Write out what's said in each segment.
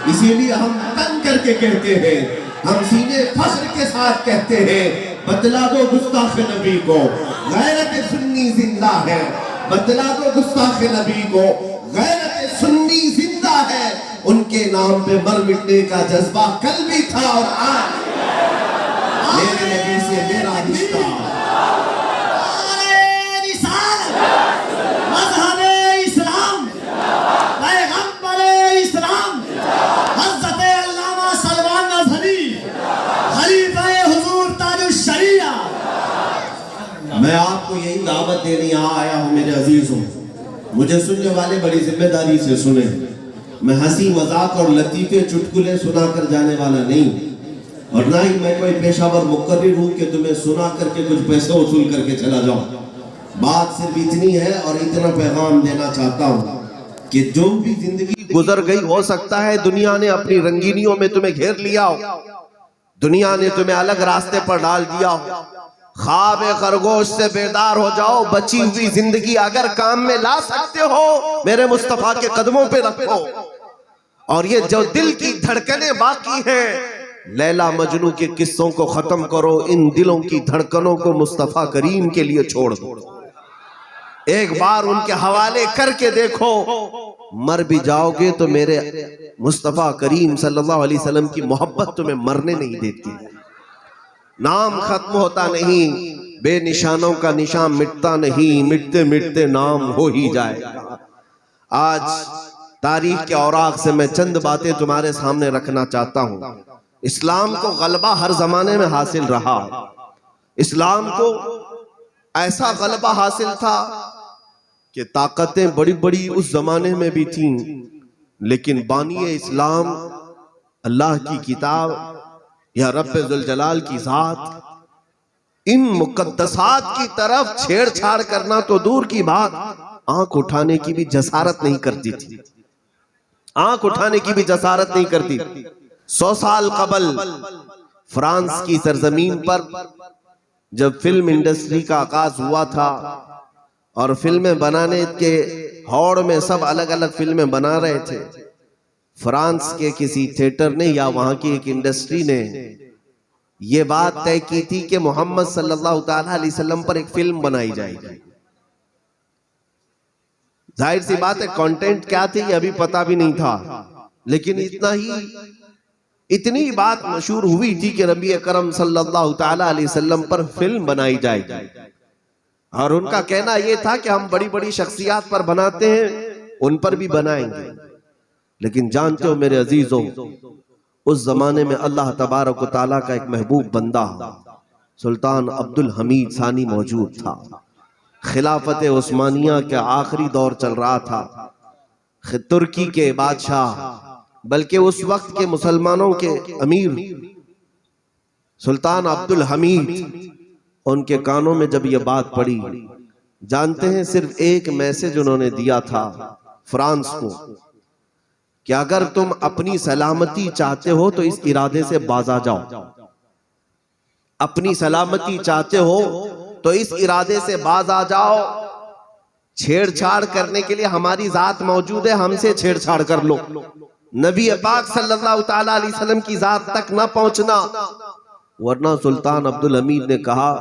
इसीलिए हम तन करके कहते हैं, हम सीने फख्र के साथ कहते हैं, बतला दो गुस्ताख नबी को गैरत सुन्नी जिंदा है। बतला दो गुस्ताख नबी को गैरत सुन्नी जिंदा है। उनके नाम पे मर मिटने का जज्बा कल भी था और आज मेरे नबी से मेरा रिश्ता। मैं आपको यही दावत देने यहाँ आया हूँ मेरे अजीजों। मुझे सुनने वाले बड़ी जिम्मेदारी से सुने। मैं हंसी मजाक और लतीफे चुटकुले सुना कर जाने वाला नहीं, और ना ही मैं कोई पेशावर मुकर्रिर हूँ कि तुम्हें सुना करके कुछ पैसे वसूल करके चला जाऊँ। बात सिर्फ इतनी है और इतना पैगाम देना चाहता हूँ कि जो भी जिंदगी गुजर गई, हो सकता है दुनिया ने अपनी रंगीनियों में तुम्हें घेर लिया हो, दुनिया ने तुम्हें अलग रास्ते पर डाल दिया हो। ख्वाब खरगोश से बेदार हो जाओ। बची हुई जिंदगी अगर काम में ला सकते हो, मेरे मुस्तफा के कदमों पे रखो। और ये जो दिल की धड़कनें बाकी हैं, लैला मजनू के किस्सों को खत्म करो। इन दिलों की धड़कनों को मुस्तफा करीम के लिए छोड़ दो। एक बार उनके हवाले करके देखो। मर भी जाओगे तो मेरे मुस्तफा करीम सल्लल्लाहु अलैहि वसल्लम की मोहब्बत तुम्हें मरने नहीं देती। नाम खत्म होता नहीं, बेनिशानों का निशान मिटता नहीं, मिटते मिटते नाम हो ही जाएगा। आज तारीख के औराक से मैं चंद बातें तुम्हारे सामने रखना चाहता हूं। इस्लाम को गलबा हर जमाने में हासिल रहा। इस्लाम को ऐसा गलबा हासिल था कि ताकतें बड़ी बड़ी उस जमाने में भी थीं, लेकिन बानी इस्लाम अल्लाह की किताब या रब्बे जुल जलाल की जात, इन मुकद्दसात की तरफ छेड़छाड़ करना तो दूर की बात, आंख उठाने की भी जसारत नहीं करती थी। आंख उठाने की भी जसारत नहीं करती। 100 साल कबल फ्रांस की सरजमीन पर जब फिल्म इंडस्ट्री का आगाज हुआ था और फिल्में बनाने के हौड़ में सब अलग अलग फिल्में बना रहे थे, फ्रांस के किसी थिएटर ने या वहां की एक इंडस्ट्री ने यह बात तय की थी कि मोहम्मद सल्लल्लाहु अलैहि वसल्लम पर एक फिल्म बनाई जाएगी। जाहिर सी बात है, कंटेंट क्या थी अभी पता भी नहीं था, लेकिन इतनी बात मशहूर हुई थी कि नबी अकरम सल्लल्लाहु अलैहि वसल्लम पर फिल्म बनाई जाएगी। और उनका कहना यह था कि हम बड़ी बड़ी शख्सियत पर बनाते हैं, उन पर भी बनाएंगे। लेकिन जानते हो मेरे अजीजों, उस जमाने में अल्लाह तबारक व तआला का एक महबूब बंदा सुल्तान अब्दुल हमीद सानी मौजूद था। खिलाफत उस्मानिया का आखिरी दौर चल रहा था। तुर्की के बादशाह, बल्कि उस वक्त के मुसलमानों के अमीर सुल्तान अब्दुल हमीद, उनके कानों में जब यह बात पड़ी, जानते हैं सिर्फ एक मैसेज उन्होंने दिया था फ्रांस को कि अगर तुम अपनी सलामती चाहते हो तो इस इरादे से बाज आ जाओ। अपनी सलामती चाहते हो तो इस इरादे से बाज आ जाओ। छेड़छाड़ करने के लिए हमारी जात मौजूद है, हमसे छेड़छाड़ कर लो। नबी पाक सल्लल्लाहु अलैहि वसल्लम की जात तक ना पहुंचना, वरना सुल्तान अब्दुल हमीद ने कहा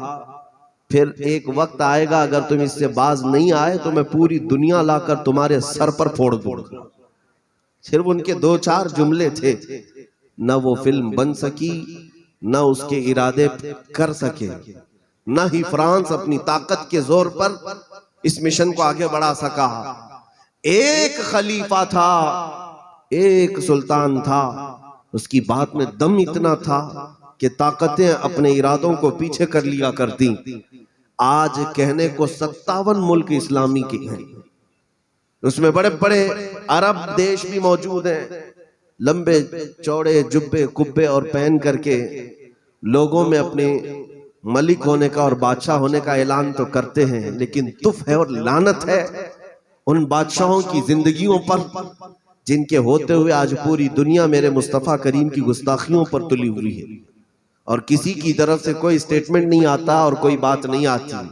फिर एक वक्त आएगा अगर तुम इससे बाज नहीं आए तो मैं पूरी दुनिया लाकर तुम्हारे सर पर फोड़ दूंगा। सिर्फ उनके 2-4 जुमले थे, न वो फिल्म बन सकी, न उसके इरादे कर सके, न ही फ्रांस अपनी ताकत के जोर पर इस मिशन को आगे बढ़ा सका। एक खलीफा था, एक सुल्तान था, उसकी बात में दम इतना था कि ताकतें अपने इरादों को पीछे कर लिया करती। आज कहने को 57 मुल्क इस्लामी के हैं, उसमें बड़े बड़े अरब देश भी मौजूद हैं। लंबे चौड़े जुब्बे कुब्बे और पहन करके लोगों में अपने मलिक होने का और बादशाह होने का ऐलान तो करते हैं, लेकिन तुफ है और लानत है उन बादशाहों की जिंदगियों पर जिनके होते हुए आज पूरी दुनिया मेरे मुस्तफा करीम की गुस्ताखियों पर तुली हुई है, और किसी की तरफ से कोई स्टेटमेंट नहीं आता और कोई बात नहीं आती।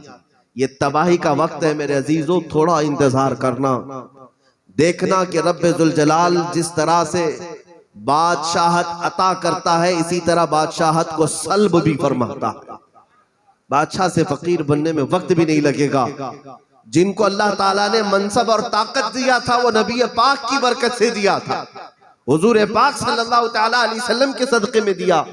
ये तबाही का वक्त है मेरे अजीजों, थोड़ा इंतजार करना, देखना कि रब्बे जुल जलाल जिस तरह से बादशाहत अता करता है, इसी तरह बादशाहत को सल्ब भी फरमाता है। बादशाह से फकीर बनने में वक्त भी नहीं लगेगा। जिनको अल्लाह ताला ने मनसब और ताकत दिया था वो नबी पाक की बरकत से दिया था, हुजूर पाक सल्लल्लाहु ताला अलैहि वसल्लम के सदक़े में दिया।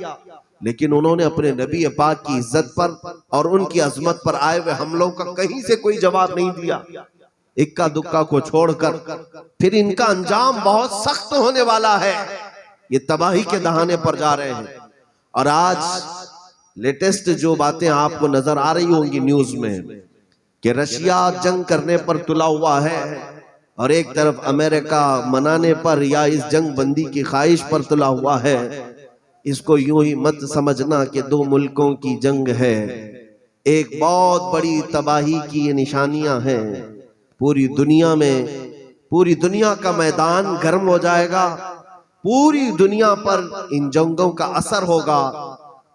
लेकिन उन्होंने अपने नबी पाक की इज्जत पर और उनकी अजमत पर आए हुए हमलों का कहीं से कोई जवाब नहीं दिया। इक्का दुक्का को छोड़कर फिर इनका अंजाम बहुत सख्त होने वाला है। ये तबाही के दहाने पर जा रहे हैं। और आज लेटेस्ट जो बातें आपको नजर आ रही होंगी न्यूज में कि रशिया जंग करने पर तुला हुआ है और एक तरफ अमेरिका मनाने पर या इस जंग बंदी की ख्वाहिश पर तुला हुआ है। इसको यूं ही मत समझना कि दो मुल्कों की जंग है, एक बहुत बड़ी तबाही की ये निशानियां हैं। पूरी दुनिया में, पूरी दुनिया का मैदान गर्म हो जाएगा, पूरी दुनिया पर इन जंगों का असर होगा।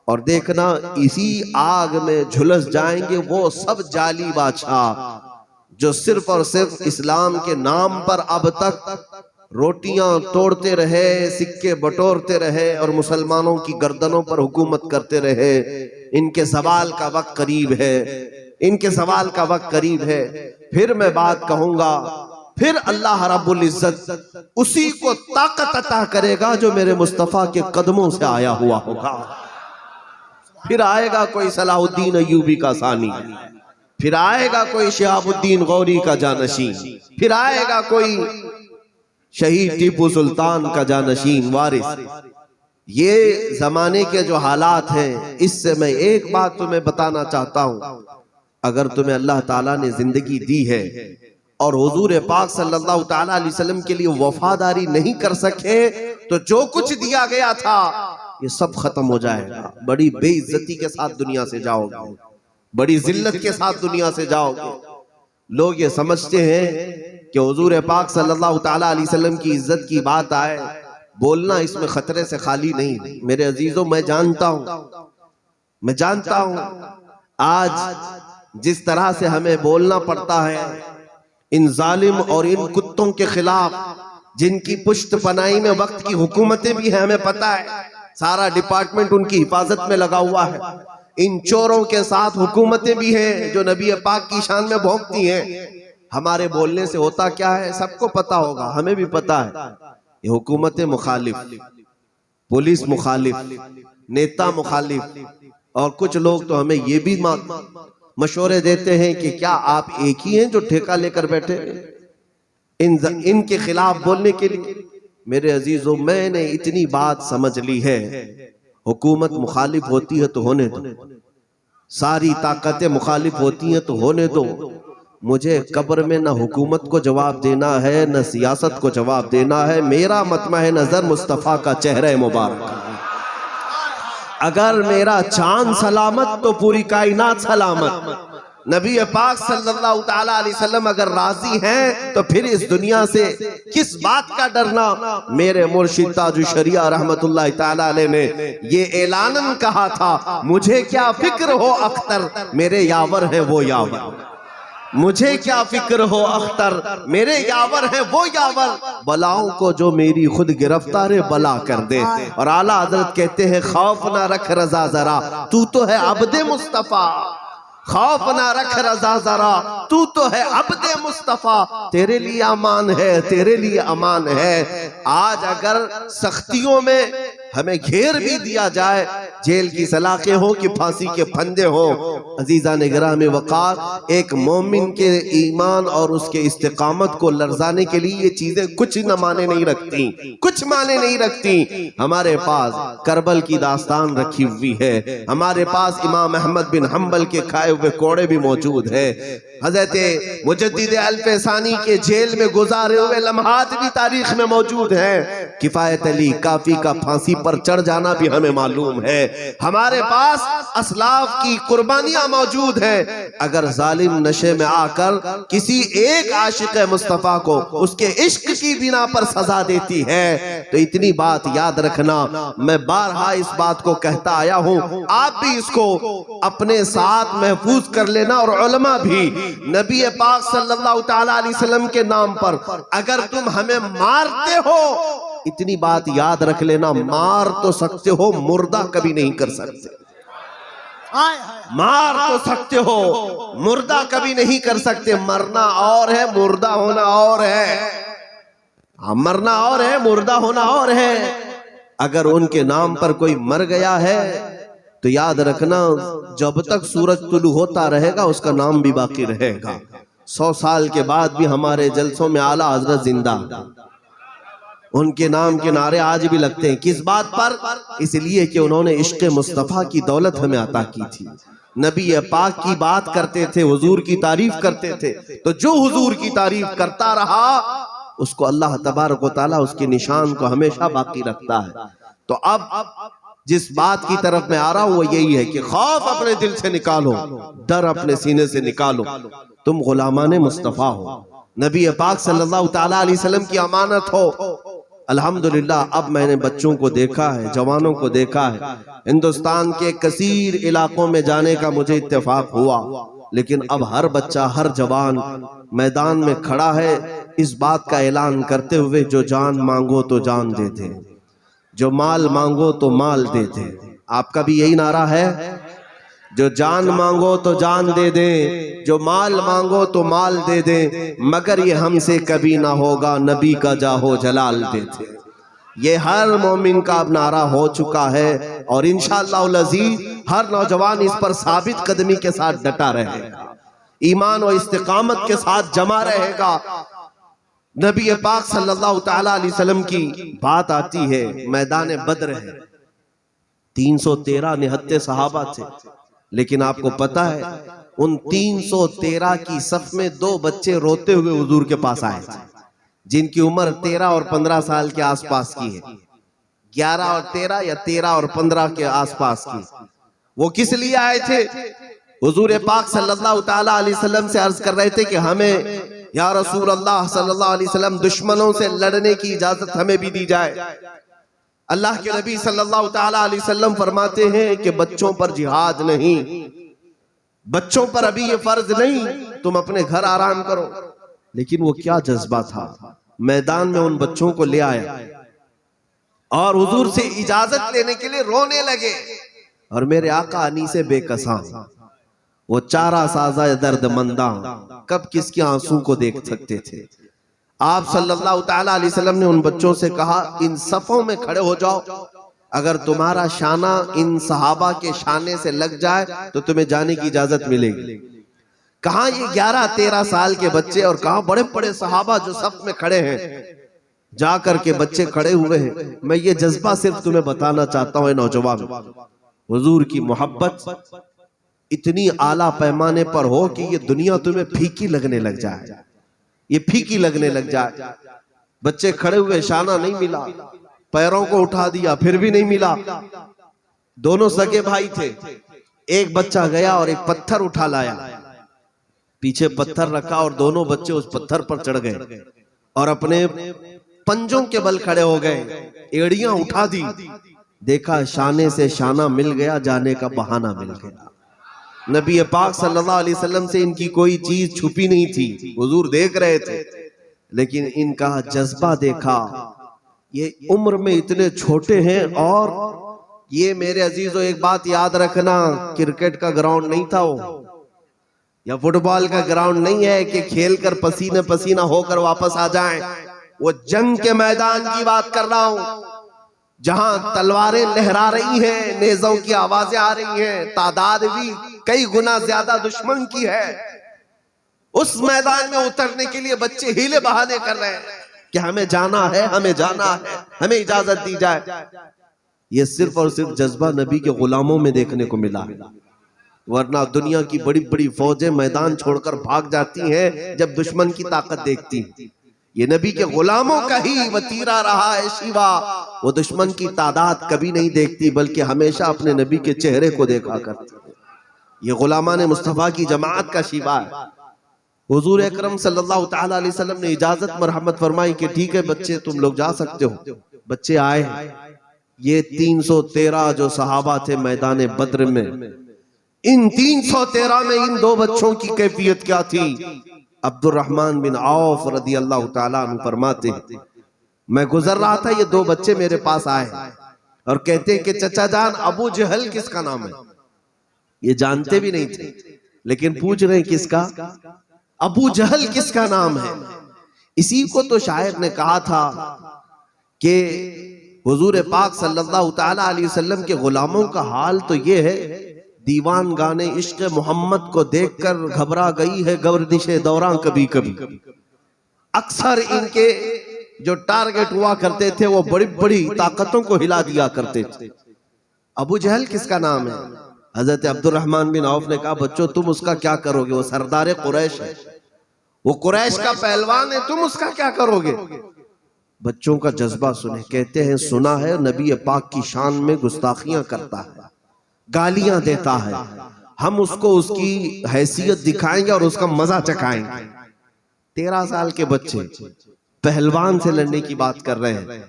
और देखना इसी आग में झुलस जाएंगे वो सब जाली बादशाह जो सिर्फ और सिर्फ इस्लाम के नाम पर अब तक रोटियां तोड़ते रहे, सिक्के बटोरते रहे और मुसलमानों की गर्दनों पर हुकूमत करते रहे। इनके सवाल का वक्त करीब है, इनके सवाल का वक्त करीब है। फिर मैं बात कहूंगा, फिर अल्लाह रब्बुल इज्जत उसी को ताकत अता करेगा जो मेरे मुस्तफा के कदमों से आया हुआ होगा। फिर आएगा कोई सलाहुद्दीन अय्यूबी का सानी, फिर आएगा कोई शिहाबुद्दीन गौरी का जानशीन, फिर आएगा कोई शहीद टीपू सुल्तान का जानशीन वारिस। ये जमाने के जो हालात हैं, इससे मैं एक बात तुम्हें बताना चाहता हूं। अगर तुम्हें अल्लाह ताला ने जिंदगी दी है और हुजूर पाक सल्लल्लाहु ताला अलैहि वसल्लम के लिए वफादारी नहीं कर सके तो जो कुछ दिया गया था ये सब खत्म हो जाएगा। बड़ी बेइज्जती के साथ दुनिया से जाओगे, बड़ी जिल्लत के साथ दुनिया से जाओगे। लोग ये समझते हैं कि हुजूर पाक सल्लल्लाहु ताला अलैहि वसल्लम की इज्जत की बात आए, बोलना इसमें खतरे से खाली नहीं। मेरे अजीजों, मैं जानता हूं आज जिस तरह से हमें बोलना पड़ता है इन जालिम और इन कुत्तों के खिलाफ, जिनकी पुश्त पनाही में वक्त की हुकूमतें भी हैं, हमें पता है सारा डिपार्टमेंट उनकी हिफाजत में लगा हुआ है। इन चोरों के साथ हुकूमतें भी हैं जो नबी पाक की शान में भौंकती हैं। हमारे बोलने से होता क्या है सबको पता होगा, हमें भी पता है। ये हुकूमतें मुखालिफ, पुलिस मुखालिफ, नेता मुखालिफ, और कुछ लोग तो हमें ये भी मशवरे देते हैं कि क्या आप एक ही हैं जो ठेका लेकर बैठे इनके खिलाफ बोलने के लिए। मेरे अजीजों, मैंने इतनी बात समझ ली है, हुकूमत मुखालिफ होती है तो होने दो, सारी ताकतें मुखालिफ होती हैं तो होने दो। मुझे कब्र में न हुकूमत को जवाब देना है न सियासत को जवाब देना है। मेरा मतमह नजर मुस्तफ़ा का चेहरा मुबारक। अगर मेरा चांद सलामत तो पूरी कायनात सलामत। नबी पाक सल्लल्लाहु ताला अलैहि वसल्लम अगर राजी हैं तो फिर इस दुनिया से किस बात का डरना। मेरे मुर्शिद ताजुल शरिया रहमतुल्लाह ताला अलैह ने ये ऐलानन कहा था, मुझे क्या फिक्र हो अख्तर, मेरे यावर है वो यावर। मुझे क्या फिक्र हो अख्तर, मेरे यावर है वो यावर। बलाओं को जो मेरी खुद गिरफ्तार बला कर दे। और आला हजरत कहते हैं, खौफ ना रख रजा जरा, तू तो है अब्दे मुस्तफा। खौफ ना रख रजा जरा, तू तो है अब्दे मुस्तफा। तेरे लिए अमान है, तेरे लिए अमान है। आज अगर सख्तियों में हमें घेर भी दिया जाए, जेल की सलाखें हो कि फांसी के फंदे हो, अजीजा ने गिरामी वक़ार, एक मोमिन के ईमान और उसके इस्तिकामत को लर्जाने के लिए ये चीजें कुछ न माने नहीं रखती, कुछ माने नहीं रखती। हमारे पास करबल की दास्तान रखी हुई है, हमारे पास इमाम अहमद बिन हम्बल के खाए हुए कोड़े भी मौजूद है। हजरत मुजद्दिद अल-फैसानी के जेल में गुजारे हुए लम्हात भी तारीख में मौजूद हैं। किफायत अली काफी का फांसी पर चढ़ जाना भी हमें मालूम है। हमारे पास असलाफ की कुर्बानियां मौजूद हैं। अगर जालिम नशे में आकर किसी एक आशिक मुस्तफा को उसके इश्क की बिना पर सजा देती है तो इतनी बात याद रखना, मैं बारहा इस बात को कहता आया हूं, आप भी इसको अपने साथ महफूज कर लेना। और उलमा भी, नबी पाक सल्लल्लाहु ताला अलैहि वसल्लम के नाम पर अगर तुम हमें मारते हो इतनी बात याद रख लेना, मार तो सकते हो, मुर्दा कभी नहीं कर सकते। मार तो सकते हो, मुर्दा कभी नहीं कर सकते। मरना और है, मुर्दा होना और है। मरना और है, मुर्दा होना और है। अगर उनके नाम पर कोई मर गया है तो याद रखना, जब तक सूरज तुलू होता रहेगा उसका नाम भी बाकी रहेगा। 100 साल के बाद भी हमारे जलसों में आला हजरत जिंदा, उनके नाम के नारे आज भी लगते हैं। किस बात पर? इसलिए कि उन्होंने इश्क मुस्तफा की दौलत हमें अता की थी। नबी पाक की बात करते थे, हुजूर की तारीफ करते थे, तो जो हुजूर की तारीफ करता रहा उसको अल्लाह तबारक व तआला उसके निशान को हमेशा बाकी रखता है। तो अब जिस बात की तरफ मैं आ रहा हूं वो यही है कि खौफ अपने दिल से निकालो, डर अपने सीने से निकालो। तुम गुलामाने मुस्तफा हो, नबी पाक सल्लल्लाहु तआला अलैहि वसल्लम की अमानत हो। अल्हम्दुलिल्लाह अब मैंने बच्चों को देखा है, जवानों को देखा है। हिंदुस्तान के कसीर इलाकों में जाने का मुझे इत्तेफाक हुआ, लेकिन अब हर बच्चा, हर जवान मैदान में खड़ा है इस बात का ऐलान करते हुए, जो जान मांगो तो जान देते, जो माल मांगो तो माल देते। आपका भी यही नारा है, जो जान मांगो तो जान दे दे, जो माल मांगो तो माल दे दे, मगर ये हमसे कभी ना होगा, नबी का जाहो जलाल देते। ये हर मोमिन का अब नारा हो चुका है और इंशाअल्लाह अज़ीज़ हर नौजवान इस पर साबित कदमी के साथ डटा रहेगा, ईमान और इस्तिकामत के साथ जमा रहेगा। नबी पाक सल्लल्लाहु तआला अलैहि वसल्लम की बात आती है, मैदान बद्र है, 313 निहत्ते सहाबा थे, लेकिन आपको पता है उन 313 की सफ में 2 बच्चे रोते हुए हुजूर के पास आए थे, जिनकी उम्र 13 और 15 साल के आसपास की है। 11 और 13 या 13 और 15 के आसपास की। वो किस लिए आए थे? हुजूर पाक सल्लल्लाहु तआला अलैहि वसल्लम से अर्ज कर रहे थे कि हमें या रसूल अल्लाह सल्लल्लाहु अलैहि वसल्लम दुश्मनों से लड़ने की इजाजत हमें भी दी जाए। अल्लाह के नबी सल्लल्लाहु तआला अलैहि वसल्लम फरमाते हैं कि बच्चों पर जिहाद नहीं, बच्चों पर अभी ये फर्ज नहीं, तुम अपने घर आराम करो। लेकिन वो क्या जज्बा था, मैदान में उन बच्चों को ले आया और हुजूर से इजाजत लेने के लिए रोने लगे। और मेरे आका अनीसे बेकसा, वो चारा साजा दर्दमंदा, कब किसके आंसू को देख सकते थे। आप सल्लल्लाहु तआला अलैहि वसल्लम ने उन बच्चों से कहा, इन सफों में खड़े हो जाओ, अगर तुम्हारा शाना इन सहाबा के शाने से लग जाए तो तुम्हें जाने की इजाजत मिलेगी। कहां ये 11-13 साल के बच्चे और कहां बड़े बड़े सहाबा जो सफ में खड़े हैं, जाकर के बच्चे खड़े हुए हैं। मैं ये जज्बा सिर्फ तुम्हें बताना चाहता हूं नौजवान, हुजूर की मोहब्बत इतनी आला पैमाने पर हो कि ये दुनिया तुम्हें फीकी लगने लग जाए, ये फीकी लगने लग जाए। बच्चे खड़े हुए, शाना नहीं मिला, पैरों को उठा दिया फिर भी नहीं मिला। दोनों सगे भाई थे, एक बच्चा गया और एक पत्थर उठा लाया, पीछे पत्थर रखा और दोनों बच्चे उस पत्थर पर चढ़ गए और अपने पंजों के बल खड़े हो गए, एड़ियां उठा दी। देखा शाने से शाना मिल गया, जाने का बहाना मिल गया। नबी पाक सल्लल्लाहु अलैहि वसल्लम से इनकी कोई चीज छुपी नहीं थी, हुजूर देख रहे थे, लेकिन इनका जज्बा देखा। ये उम्र में इतने छोटे हैं और ये मेरे अजीजों एक बात याद रखना, क्रिकेट का ग्राउंड नहीं था वो, या फुटबॉल का ग्राउंड नहीं है कि खेलकर पसीने पसीना होकर वापस आ जाएं। वो जंग के मैदान की बात कर रहा हूं, जहां तलवारें लहरा रही हैं, नेज़ों की आवाजें आ रही हैं, तादाद भी कई गुना ज्यादा दुश्मन की है। उस मैदान में उतरने के लिए बच्चे हीले बहाने कर रहे हैं कि हमें जाना है, हमें जाना है, हमें इजाजत दी जाए। ये सिर्फ और सिर्फ जज्बा नबी के गुलामों में देखने को मिला है, वरना दुनिया की बड़ी बड़ी फौजें मैदान छोड़कर भाग जाती हैं जब दुश्मन की ताकत देखती हैं। ये नबी के गुलामों का ही वतीरा रहा है शिवा, वो दुश्मन की तादाद कभी नहीं देखती बल्कि हमेशा अपने नबी के चेहरे को देखा करती है। ये गुलामान मुस्तफा की जमात का शिवा है। हुजूर अकरम सल्लल्लाहु तआला अलैहि वसल्लम ने इजाजत मरहमत फरमाई कि ठीक है बच्चे तुम लोग जा सकते हो। बच्चे आए, ये 313 जो सहाबा थे मैदान बद्र में, इन 313 में इन 2 बच्चों की कैफियत क्या थी? अब्दुर्रहमान बिन औफ रदी अल्लाह ताला अन्हु फरमाते हैं मैं गुजर रहा था, ये दो बच्चे मेरे पास आए और कहते हैं कि चचा जान अबू जहल किसका नाम है। ये जानते भी नहीं थे, लेकिन पूछ रहे हैं किसका, अबू जहल किसका नाम है। इसी को तो शायर ने कहा था कि हुजूर पाक सल्लल्लाहु ताला अलैहि वसल्लम के गुलामों का हाल तो ये है, दीवान गाने इश्क मोहम्मद को देखकर घबरा गई है गर्दिशे दौरान कभी कभी। अक्सर इनके जो टारगेट हुआ करते थे वो बड़ी बड़ी ताकतों को हिला दिया करते थे। अबू जहल किसका नाम है। हजरत अब्दुर्रहमान बिन औफ ने कहा बच्चों तुम उसका क्या करोगे, वो सरदार कुरैश है, वो कुरैश का पहलवान है, तुम उसका क्या करोगे। बच्चों का जज्बा सुने, कहते हैं सुना है नबी पाक की शान में गुस्ताखियां करता है, गालियां देता है, हम उसको उसकी हैसियत दिखाएंगे और उसका मजा चखाएंगे। 13 साल के बच्चे पहलवान से लड़ने की बात कर रहे हैं।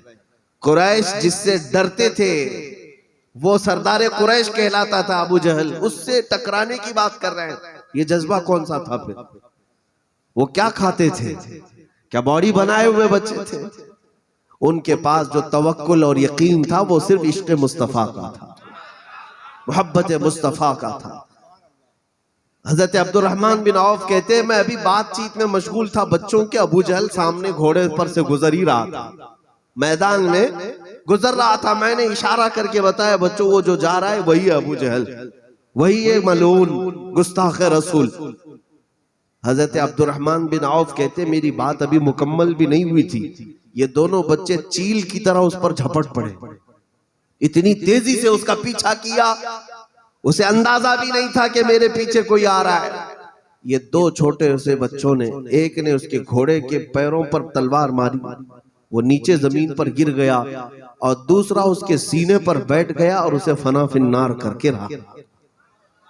कुरैश जिससे डरते थे वो सरदार कुरैश कहलाता था अबू जहल, उससे टकराने की बात कर रहे हैं। ये जज्बा कौन सा था फिर। वो क्या खाते थे, क्या बॉडी बनाए हुए बच्चे थे। उनके पास जो तवक्कुल और यकीन था वो सिर्फ इश्क मुस्तफा का था, मोहब्बत मुस्तफा का था। हजरत अब्दुर्रहमान बिन औफ कहते हैं मैं अभी बातचीत में मशगूल था बच्चों के, अबू जहल सामने घोड़े पर से गुजर ही रहा था, मैदान में गुजर रहा था। मैंने इशारा करके बताया बच्चों वो जो जा रहा है वही है अबू जहल, वही है मलून गुस्ताख रसूल। हजरत अब्दुर्रहमान बिन औफ कहते मेरी बात अभी मुकम्मल भी नहीं हुई थी, ये दोनों बच्चे चील की तरह उस पर झपट पड़े, इतनी तेजी से उसका पीछा किया, उसे अंदाजा भी नहीं था कि मेरे पीछे कोई आ रहा है। ये दो छोटे से बच्चों ने, एक ने उसके घोड़े के पैरों पर तलवार मारी, वो नीचे जमीन पर गिर गया, और दूसरा उसके सीने पर बैठ गया और उसे फना फिन्नार करके रहा।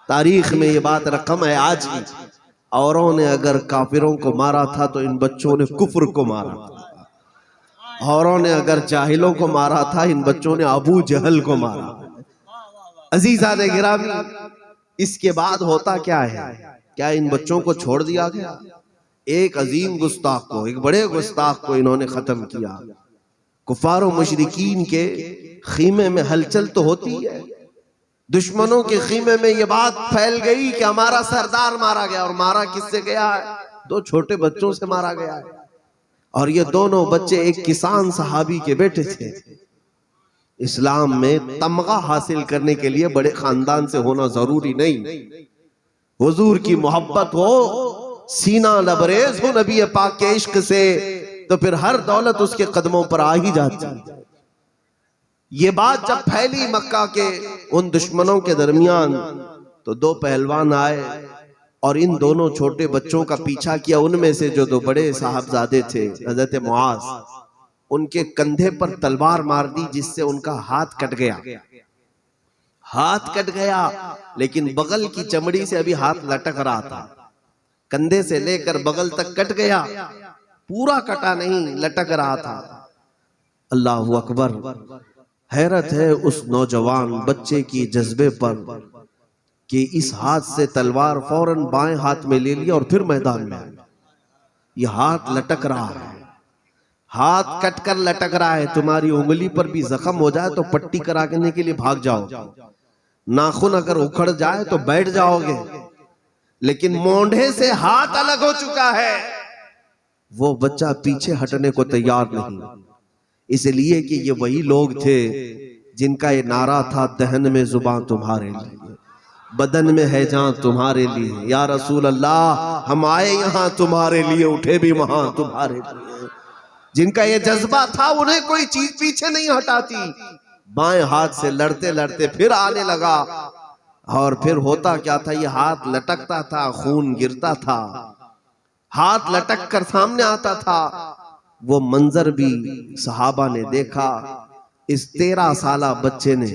तारीख में ये बात रकम है आज की। औरों ने अगर काफिरों को मारा था तो इन बच्चों ने कुफ्र को मारा था। औरों ने अगर जाहिलों को मारा था, इन बच्चों ने अबू जहल को मारा। अजीजा ने गिरामी, इसके बाद होता क्या है, क्या इन बच्चों को छोड़ दिया गया। एक अजीम गुस्ताख को, एक बड़े गुस्ताख को इन्होंने खत्म किया। कुफार और मुशरिकीन के खीमे में हलचल तो होती है, दुश्मनों के खीमे में ये बात फैल गई कि हमारा सरदार मारा गया। और मारा किससे गया है, दो छोटे बच्चों से मारा गया है। और ये दोनों बच्चे एक किसान सहाबी के बेटे थे। इस्लाम में तमगा हासिल करने के लिए बड़े खानदान से होना जरूरी नहीं, हुजूर की मोहब्बत हो, सीना लबरेज हो नबी पाक के इश्क से, तो फिर हर दौलत उसके कदमों पर आ ही जाती। ये बात जब फैली मक्का के उन दुश्मनों के दरमियान, तो दो पहलवान आए और इन दोनों छोटे बच्चों का पीछा किया। उनमें से जो दो बड़े साहबजादे थे हजरत मुआज, उनके कंधे पर तलवार मार दी जिससे उनका हाथ कट गया। हाथ कट गया लेकिन बगल की चमड़ी से अभी हाथ लटक रहा था, कंधे से लेकर बगल तक कट गया, पूरा कटा नहीं, लटक रहा था। अल्लाहु अकबर। हैरत है उस नौजवान बच्चे की जज्बे पर कि इस हाथ से तलवार फौरन बाएं हाथ में ले लिया और फिर मैदान में। ये हाथ लटक रहा है, हाथ कटकर लटक रहा है। तुम्हारी उंगली पर भी जख्म हो जाए तो पट्टी कराने के लिए भाग जाओ, नाखून अगर उखड़ जाए तो बैठ जाओगे, लेकिन मोंढे से हाथ अलग हो चुका है। वो बच्चा पीछे हटने को तैयार नहीं, इसलिए कि ये वही लोग थे जिनका ये नारा था, दहन में जुबान तुम्हारे लिए, बदन में है जान तुम्हारे लिए। या रसूल अल्लाह हम आए यहाँ तुम्हारे लिए, उठे भी वहां तुम्हारे लिए। जिनका ये जज्बा था उन्हें कोई चीज पीछे नहीं हटाती। बाएं हाथ से लड़ते लड़ते फिर आने लगा, और फिर होता क्या था, ये हाथ लटकता था, खून गिरता था, हाथ लटक कर सामने आता था। वो मंजर भी सहाबा ने देखा। इस 13 साला बच्चे ने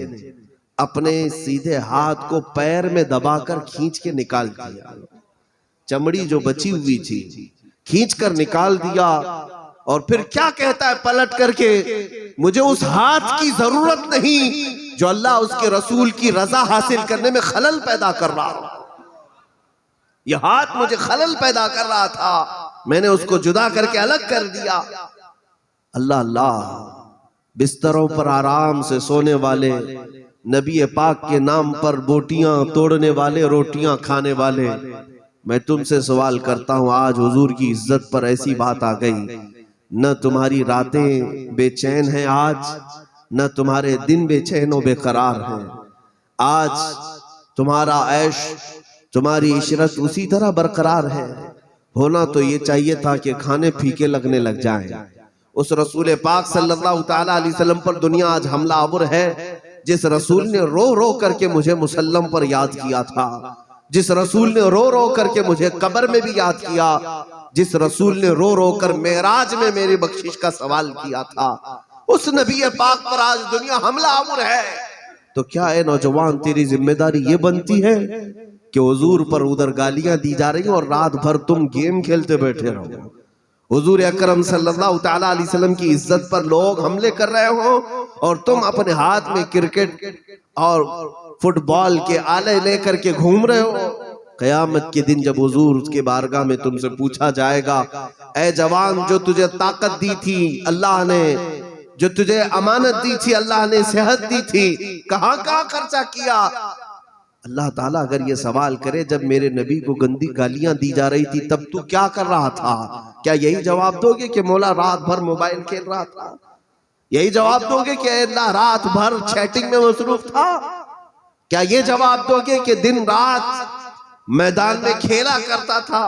अपने सीधे हाथ को पैर में दबाकर खींच के निकाल दिया, चमड़ी जो बची हुई थी खींच कर निकाल दिया। और फिर क्या कहता है पलट करके, मुझे उस हाथ की जरूरत नहीं जो अल्लाह उसके रसूल की रजा हासिल करने में खलल पैदा कर रहा। यह हाथ मुझे खलल पैदा कर रहा था, मैंने उसको जुदा करके अलग कर दिया। अल्लाह अल्लाह, बिस्तरों पर आराम से सोने वाले, नबी पाक के नाम पर बोटियां तोड़ने वाले, रोटियां खाने वाले, मैं तुमसे सवाल करता हूं, आज हुजूर की इज्जत पर ऐसी बात आ गई, न तुम्हारी रातें बेचैन हैं आज, न तुम्हारे दिन बेचैन और बेकरार हैं, आज तुम्हारा ऐश, तुम्हारी इशरत उसी तरह बरकरार है। होना तो ये चाहिए था कि खाने फीके लगने लग जाएं। उस रसूल पाक सल्लल्लाहु ताला अलैहि वसल्लम पर दुनिया आज हमलावर है, जिस रसूल ने रो रो करके मुझे मुसल्लम पर याद किया था, जिस रसूल ने रो रो करके मुझे कब्र में भी याद किया, जिस रसूल ने रो रो कर मेराज में मेरी बख्शिश का सवाल किया था, उस नबी पाक पर आज दुनिया हमलावर है। तो क्या है नौजवान, तेरी जिम्मेदारी ये बनती है कि हुजूर पर उधर गालियां दी जा रही और रात भर तुम गेम खेलते बैठे रहो। हुजूर अकरम सल्लल्लाहु ताला अलैहि वसल्लम की इज्जत पर लोग हमले कर रहे हो और तुम अपने हाथ में क्रिकेट और फुटबॉल के आले लेकर के घूम रहे हो। कयामत के दिन जब हुजूर उसके बारगाह में तुमसे पूछा जाएगा, ऐ जवान, जो तुझे ताकत दी थी अल्लाह ने, जो तुझे अमानत दी थी अल्लाह ने, सेहत दी थी, कहां कहां खर्चा किया? अल्लाह ताला अगर ये सवाल करे, जब मेरे नबी को गंदी गालियां दी जा रही थी तब तू क्या कर रहा था? क्या यही जवाब दोगे कि मौला रात भर मोबाइल खेल रहा था? यही जवाब दोगे कि अल्लाह रात भर चैटिंग में मसरूफ था? क्या ये जवाब दोगे कि दिन रात मैदान में खेला करता था?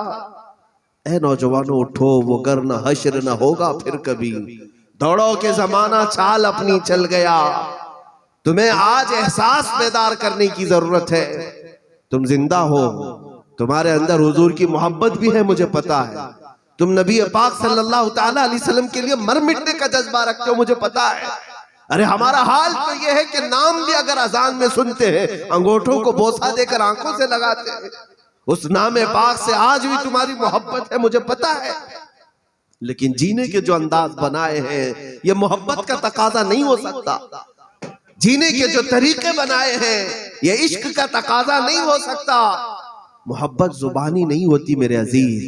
ऐ नौजवानों, उठो, वो गर न हश्र न होगा फिर कभी, दौड़ो के जमाना चाल अपनी चल गया। तुम्हें आज एहसास बेदार करने की जरूरत है। तुम जिंदा हो, तुम्हारे अंदर हुजूर की मोहब्बत भी है, मुझे पता है। तुम नबी पाक सल्लल्लाहु ताला अलैहि वसल्लम के लिए मर मिटने का जज्बा रखते हो, मुझे पता है। अरे हमारा हाल तो ये है कि नाम भी अगर अजान में सुनते हैं, अंगूठों को बोसा देकर आंखों से लगाते हैं। उस नाम पाक से आज भी तुम्हारी मोहब्बत है, मुझे पता है। लेकिन जीने के जो अंदाज बनाए हैं, ये मोहब्बत का तकाजा नहीं हो सकता। जीने के जो तरीके बनाए हैं, ये इश्क का तकाजा नहीं हो सकता। मोहब्बत जुबानी नहीं होती मेरे अजीज,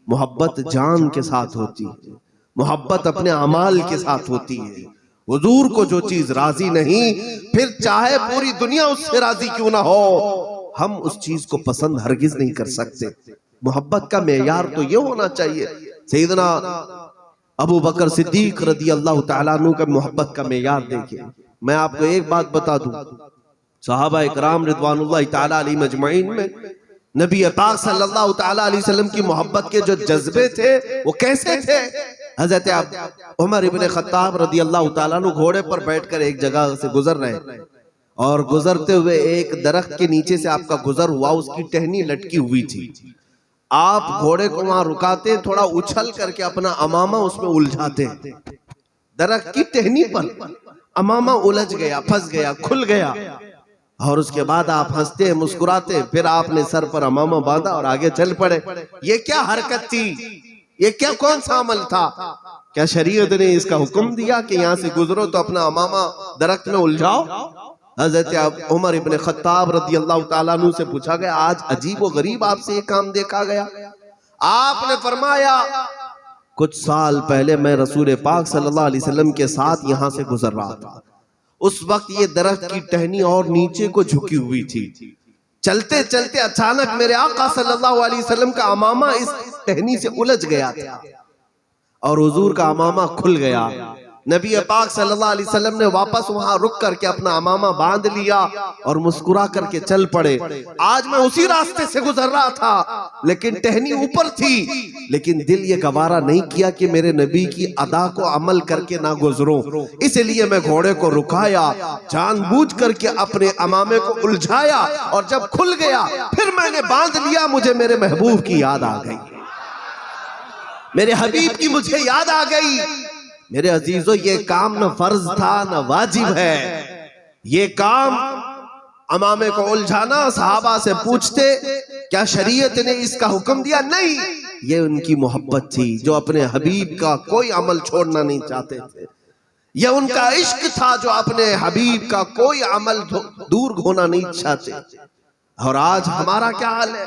मोहब्बत जान के साथ होती है, मोहब्बत अपने अमाल के साथ होती है। हुजूर को जो चीज राजी नहीं, फिर चाहे पूरी दुनिया उससे राजी क्यों ना हो, हम उस चीज को पसंद हरगिज नहीं कर सकते। मोहब्बत का मेयार तो ये होना चाहिए। सैयदना अबू बकर सिद्दीक रदी अल्लाह तआला अन्हु का मोहब्बत का मेयार देखिए। मैं आपको एक बात बता दूं, सहाबा इकराम रिदवानुल्लाह तआला अलैहिम अजमईन में नबी पाक सल्लल्लाहु तआला अलैहि वसल्लम की मोहब्बत के जो जज्बे थे वो कैसे थे। हजरत उमर इब्ने खत्ताब रदी अल्लाह तआला अन्हु घोड़े पर बैठकर एक जगह से गुजर रहे और गुजरते हुए एक दरख्त के नीचे से आपका गुजर हुआ, उसकी टहनी लटकी हुई थी। आप घोड़े को वहां रुकाते, थोड़ा उछल करके अपना अमामा उसमें उलझाते, दरख्त की टहनी पर अमामा उलझ गया, फंस गया, खुल गया, और उसके बाद आप हंसते मुस्कुराते, फिर आपने सर पर अमामा बांधा और आगे चल पड़े। ये क्या हरकत थी? ये क्या कौन सा अमल था? क्या शरीयत ने इसका हुक्म दिया कि यहाँ से गुजरो तो अपना अमामा दरख्त में उलझाओ? हजरत उमर इब्ने खत्ताब रदी अल्लाह तआला अन्हु से पूछा गया, आज अजीब व गरीब आपसे ये काम देखा गया। आपने फरमाया, कुछ साल पहले मैं रसूल पाक सल्लल्लाहु अलैहि वसल्लम के साथ यहाँ से गुजर रहा था। उस वक्त ये दरख्त की टहनी और नीचे को झुकी हुई थी। चलते चलते अचानक मेरे आका सल्लल्लाहु अलैहि वसल्लम का अमामा इस टहनी से उलझ गया था और हुजूर का अमामा खुल गया। नबी पाक सल्लल्लाहु अलैहि वसल्लम ने वापस वहां रुक करके अपना अमामा बांध लिया और मुस्कुरा करके चल पड़े। आज मैं उसी रास्ते से गुजर रहा था, लेकिन टहनी ऊपर थी, लेकिन दिल ये गवारा नहीं किया कि मेरे नबी की अदा को अमल करके ना गुजरूं। इसलिए मैं घोड़े को रुकाया, जानबूझ करके अपने अमामे को उलझाया, और जब खुल गया फिर मैंने बांध लिया। मुझे मेरे महबूब की याद आ गई, मेरे हबीब की मुझे याद आ गई। मेरे अजीजों, ये काम न फर्ज था न वाजिब है। ये काम अमामे को उलझाना, सहाबा से पूछते क्या शरीयत ने इसका हुक्म दिया? नहीं, ये उनकी मोहब्बत थी जो अपने हबीब का कोई अमल छोड़ना नहीं चाहते थे। ये उनका इश्क था जो अपने हबीब का कोई अमल दूर होना नहीं चाहते। और आज हमारा क्या हाल है?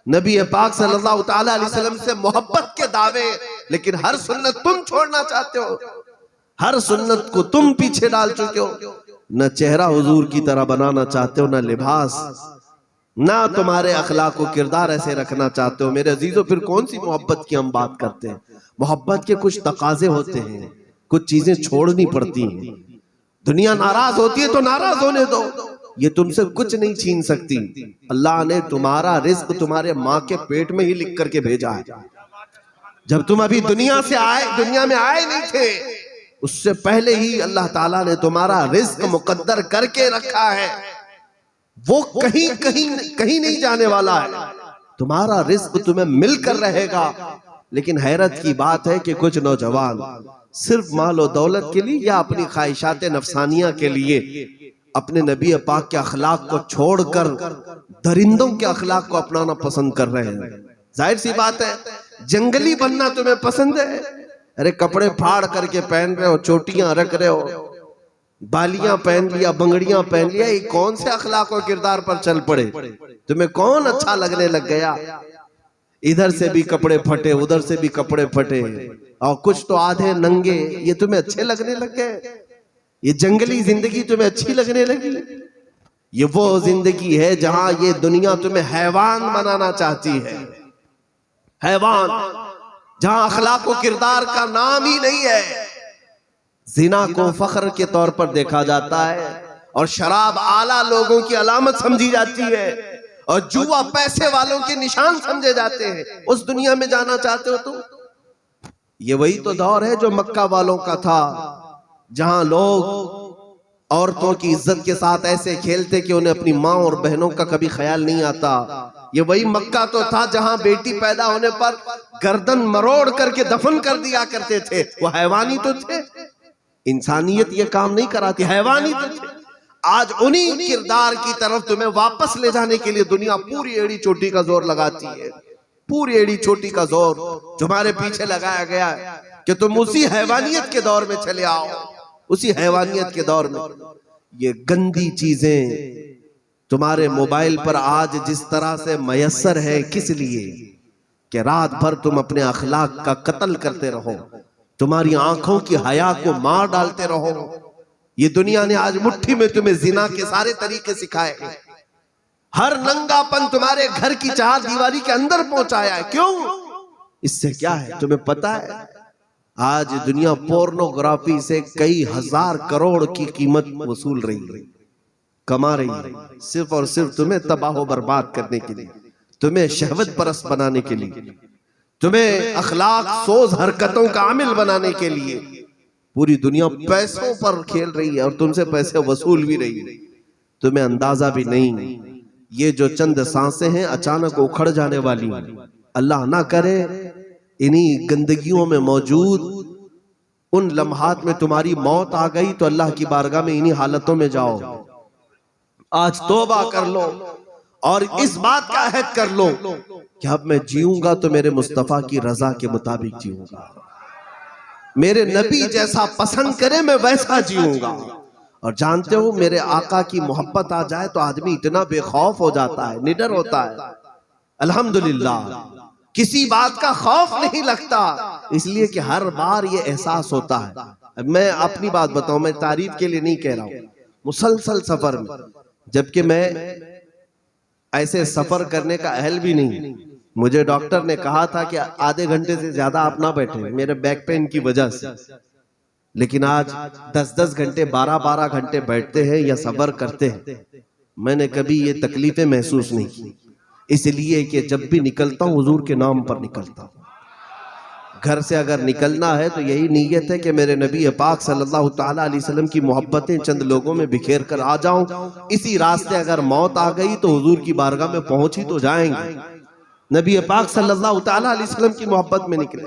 नबी पाक सल्लल्लाहु ताला अलैहि वसल्लम से मोहब्बत के दावे, लेकिन हर सुन्नत तुम छोड़ना चाहते हो। हर सुन्नत को तुम पीछे डाल चुके हो। न चेहरा हुजूर की तरह बनाना चाहते हो, न लिबास, ना तुम्हारे अखलाक को किरदार ऐसे रखना चाहते हो। मेरे अजीजों, फिर कौन सी मोहब्बत की हम बात करते हैं? मोहब्बत के कुछ तकाजे होते हैं, कुछ चीजें छोड़नी पड़ती हैं। दुनिया नाराज होती है तो नाराज होने दो, ये तुमसे कुछ नहीं छीन सकती। अल्लाह ने तुम्हारा रिज्क तुम्हारे माँ के पेट में ही लिख करके भेजा है। जब तुम अभी दुनिया में आए नहीं थे, उससे पहले ही अल्लाह ताला ने तुम्हारा रिज्क मुकद्दर करके रखा है। वो कहीं नहीं जाने वाला है। तुम्हारा रिज्क तुम्हें मिलकर रहेगा। लेकिन हैरत की बात है कि कुछ नौजवान सिर्फ माल और दौलत के लिए या अपनी ख्वाहिशात नफसानिया के लिए अपने नबी पाक के अखलाक को छोड़कर दरिंदों के अखलाक को अपनाना पसंद कर रहे हैं। जाहिर सी बात है, जंगली बनना तुम्हें पसंद है। अरे कपड़े फाड़ करके पहन रहे हो, चोटियां रख रहे हो, बालियां पहन लिया, बंगड़ियां पहन लिया, ये कौन से अखलाक और किरदार पर चल पड़े? तुम्हें कौन अच्छा लगने लग गया? इधर से भी कपड़े फटे, उधर से भी कपड़े फटे, और कुछ तो आधे नंगे, ये तुम्हें अच्छे लगने लग गए? ये जंगली जिंदगी तुम्हें अच्छी लगने लगी? ये वो जिंदगी है जहां ये दुनिया तुम्हें हैवान बनाना चाहती है। हैवान, जहां अखलाक और किरदार का नाम ही नहीं है। जिना को फख्र के तौर पर देखा जाता है, और शराब आला लोगों की अलामत समझी जाती है, और जुआ पैसे वालों के निशान समझे जाते हैं। उस दुनिया में जाना चाहते हो तुम? ये वही तो दौर है जो मक्का वालों का था, जहां लोग औरतों की इज्जत के साथ ऐसे खेलते कि उन्हें अपनी माँ और बहनों का कभी ख्याल नहीं आता। ये वही मक्का तो था जहां बेटी पैदा होने पर गर्दन मरोड़ करके दफन कर दिया करते थे। वो हैवानी तो थे, इंसानियत ये काम नहीं कराती, हैवानी तो थे। आज उन्हीं किरदार की तरफ तुम्हें वापस ले जाने के लिए दुनिया पूरी एड़ी चोटी का जोर लगाती है। पूरी एड़ी चोटी का जोर तुम्हारे पीछे लगाया गया है कि तुम उसी हैवानियत के दौर में चले आओ, उसी हैवानियत के दौर में। ये गंदी चीजें तुम्हारे मोबाइल पर आज जिस तरह से मयस्सर है, किस लिए? कि रात भर तुम अपने अखलाक का कत्ल करते रहो, तुम्हारी आंखों की हया को मार डालते रहो। ये दुनिया ने आज मुट्ठी में तुम्हें जिना के सारे तरीके सिखाए, हर नंगापन तुम्हारे घर की चार दीवारी के अंदर पहुंचाया है। क्यों? इससे क्या है तुम्हें पता है? आज दुनिया पोर्नोग्राफी से कई हजार करोड़ की कीमत वसूल रही है, कमा रही है, सिर्फ और सिर्फ तुम्हें तबाह व बर्बाद करने के लिए, तुम्हें शहवत परस्त बनाने के लिए, तुम्हें अखलाक सोज हरकतों का आमिल बनाने के लिए। पूरी दुनिया पैसों पर खेल रही है और तुमसे पैसे वसूल भी रही है, तुम्हें अंदाजा भी नहीं। ये जो चंद सांसें हैं अचानक उखड़ जाने वाली हैं। अल्लाह ना करे इन्हीं गंदगियों में मौजूद उन लम्हात में तुम्हारी मौत आ गई तो अल्लाह की बारगाह में इन्हीं हालतों में जाओ। आज तौबा कर लो और इस बात का अहद कर लो कि अब मैं जीऊंगा तो मेरे मुस्तफा की रजा के मुताबिक जीऊंगा, मेरे नबी जैसा पसंद करे मैं वैसा जीऊंगा। और जानते हो, मेरे आका की मोहब्बत आ जाए तो आदमी इतना बेखौफ हो जाता है, निडर होता है। अल्हम्दुलिल्लाह किसी बात का खौफ नहीं लगता, इसलिए कि हर बार ये एहसास होता है। मैं अपनी बात बताऊं, मैं तारीफ के लिए नहीं कह रहा हूं, मुसलसल सफर में, जबकि मैं ऐसे सफर करने का अहल भी नहीं। मुझे डॉक्टर ने कहा था कि आधे घंटे से ज्यादा आप ना बैठे मेरे बैक पेन की वजह से, लेकिन आज 10-10 घंटे 12-12 घंटे बैठते हैं या सफर करते हैं। मैंने कभी ये तकलीफें महसूस नहीं की, इसलिए कि जब भी निकलता हूं हुजूर के नाम पर निकलता हूं। घर से अगर निकलना है तो यही नीयत है कि मेरे नबी पाक सल्लल्लाहु ताला अलैहि वसल्लम की मोहब्बतें चंद लोगों में बिखेर कर आ जाऊं। इसी रास्ते अगर मौत आ गई तो हुजूर की बारगाह में पहुंच ही तो जाएंगे। नबी पाक सल्लल्लाहु ताला अलैहि वसल्लम की मोहब्बत में निकले।